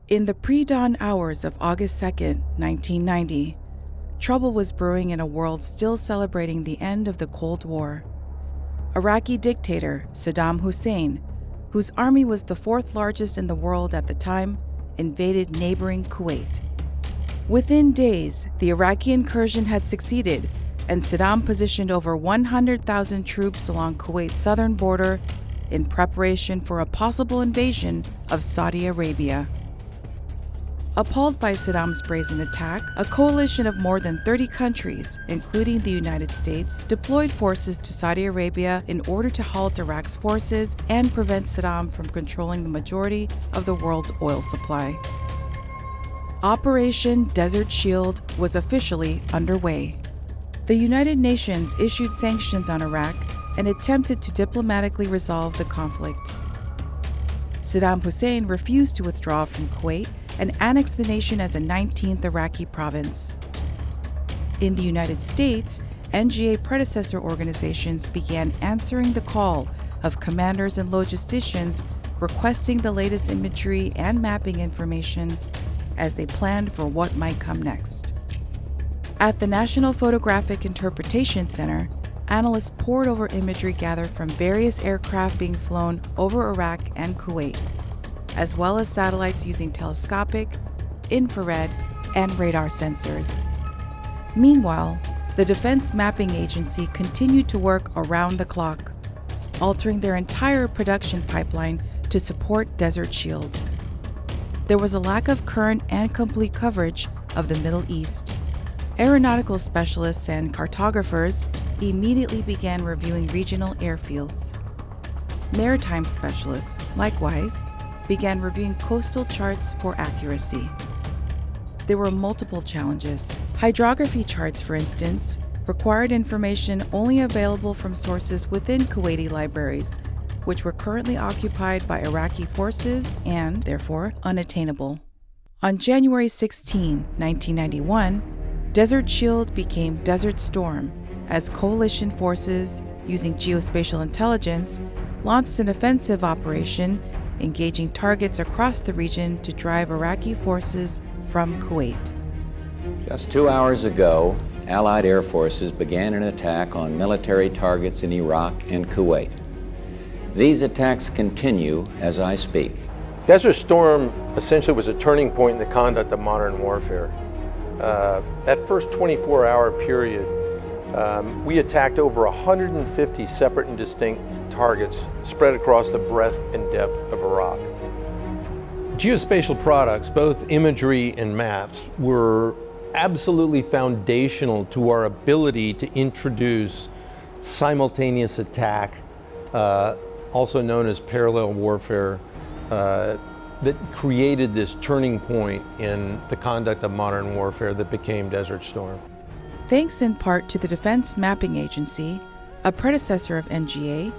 In the pre-dawn hours of August 2, 1990, trouble was brewing in a world still celebrating the end of the Cold War. Iraqi dictator Saddam Hussein, whose army was the fourth largest in the world at the time, invaded neighboring Kuwait. Within days, the Iraqi incursion had succeeded, and Saddam positioned over 100,000 troops along Kuwait's southern border in preparation for a possible invasion of Saudi Arabia. Appalled by Saddam's brazen attack, a coalition of more than 30 countries, including the United States, deployed forces to Saudi Arabia in order to halt Iraq's forces and prevent Saddam from controlling the majority of the world's oil supply. Operation Desert Shield was officially underway. The United Nations issued sanctions on Iraq and attempted to diplomatically resolve the conflict. Saddam Hussein refused to withdraw from Kuwait and annexed the nation as a 19th Iraqi province. In the United States, NGA predecessor organizations began answering the call of commanders and logisticians requesting the latest imagery and mapping information as they planned for what might come next. At the National Photographic Interpretation Center, analysts pored over imagery gathered from various aircraft being flown over Iraq and Kuwait, as well as satellites using telescopic, infrared, and radar sensors. Meanwhile, the Defense Mapping Agency continued to work around the clock, altering their entire production pipeline to support Desert Shield. There was a lack of current and complete coverage of the Middle East. Aeronautical specialists and cartographers immediately began reviewing regional airfields. Maritime specialists, likewise, began reviewing coastal charts for accuracy. There were multiple challenges. Hydrography charts, for instance, required information only available from sources within Kuwaiti libraries, which were currently occupied by Iraqi forces and, therefore, unattainable. On January 16, 1991, Desert Shield became Desert Storm as coalition forces, using Geospatial-Intelligence, launched an offensive operation engaging targets across the region to drive Iraqi forces from Kuwait. Just 2 hours ago, Allied air forces began an attack on military targets in Iraq and Kuwait. These attacks continue as I speak. Desert Storm essentially was a turning point in the conduct of modern warfare. That first 24-hour period, we attacked over 150 separate and distinct targets spread across the breadth and depth of Iraq. Geospatial products, both imagery and maps, were absolutely foundational to our ability to introduce simultaneous attack, also known as parallel warfare, that created this turning point in the conduct of modern warfare that became Desert Storm. Thanks in part to the Defense Mapping Agency, a predecessor of NGA,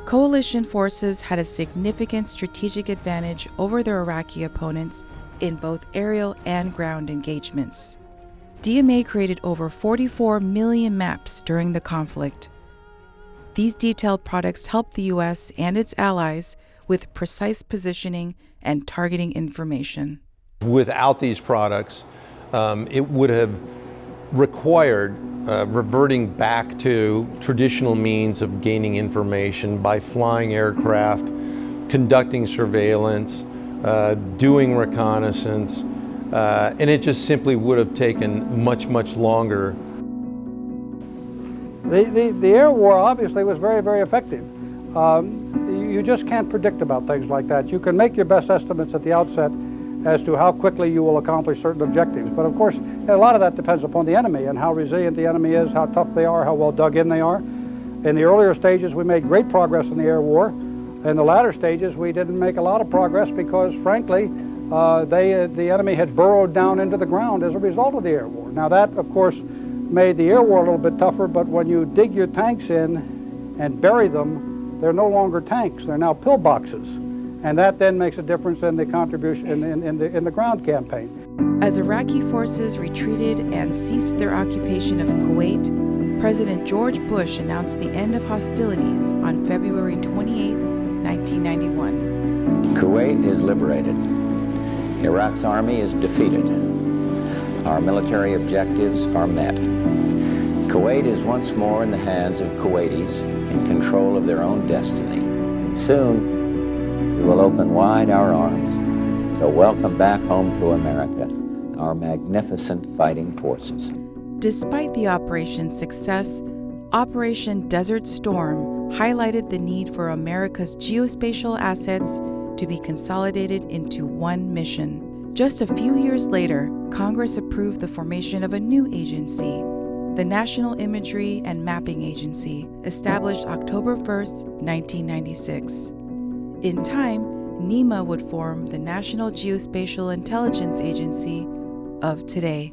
coalition forces had a significant strategic advantage over their Iraqi opponents in both aerial and ground engagements. DMA created over 44 million maps during the conflict. These detailed products helped the U.S. and its allies with precise positioning and targeting information. Without these products, it would have required reverting back to traditional means of gaining information by flying aircraft, conducting surveillance, doing reconnaissance, and it just simply would have taken much, much longer. The air war obviously was very, very effective. You just can't predict about things like that. You can make your best estimates at the outset as to how quickly you will accomplish certain objectives. But of course, a lot of that depends upon the enemy and how resilient the enemy is, how tough they are, how well dug in they are. In the earlier stages, we made great progress in the air war. In the latter stages, we didn't make a lot of progress because, frankly, the enemy had burrowed down into the ground as a result of the air war. Now that, of course, made the air war a little bit tougher, but when you dig your tanks in and bury them, they're no longer tanks, they're now pillboxes. And that then makes a difference in the contribution in the ground campaign. As Iraqi forces retreated and ceased their occupation of Kuwait, President George Bush announced the end of hostilities on February 28, 1991. Kuwait is liberated. Iraq's army is defeated. Our military objectives are met. Kuwait is once more in the hands of Kuwaitis in control of their own destiny. And soon, we will open wide our arms to welcome back home to America our magnificent fighting forces. Despite the operation's success, Operation Desert Storm highlighted the need for America's geospatial assets to be consolidated into one mission. Just a few years later, Congress approved the formation of a new agency, the National Imagery and Mapping Agency, established October 1st, 1996. In time, NEMA would form the National Geospatial-Intelligence Agency of today.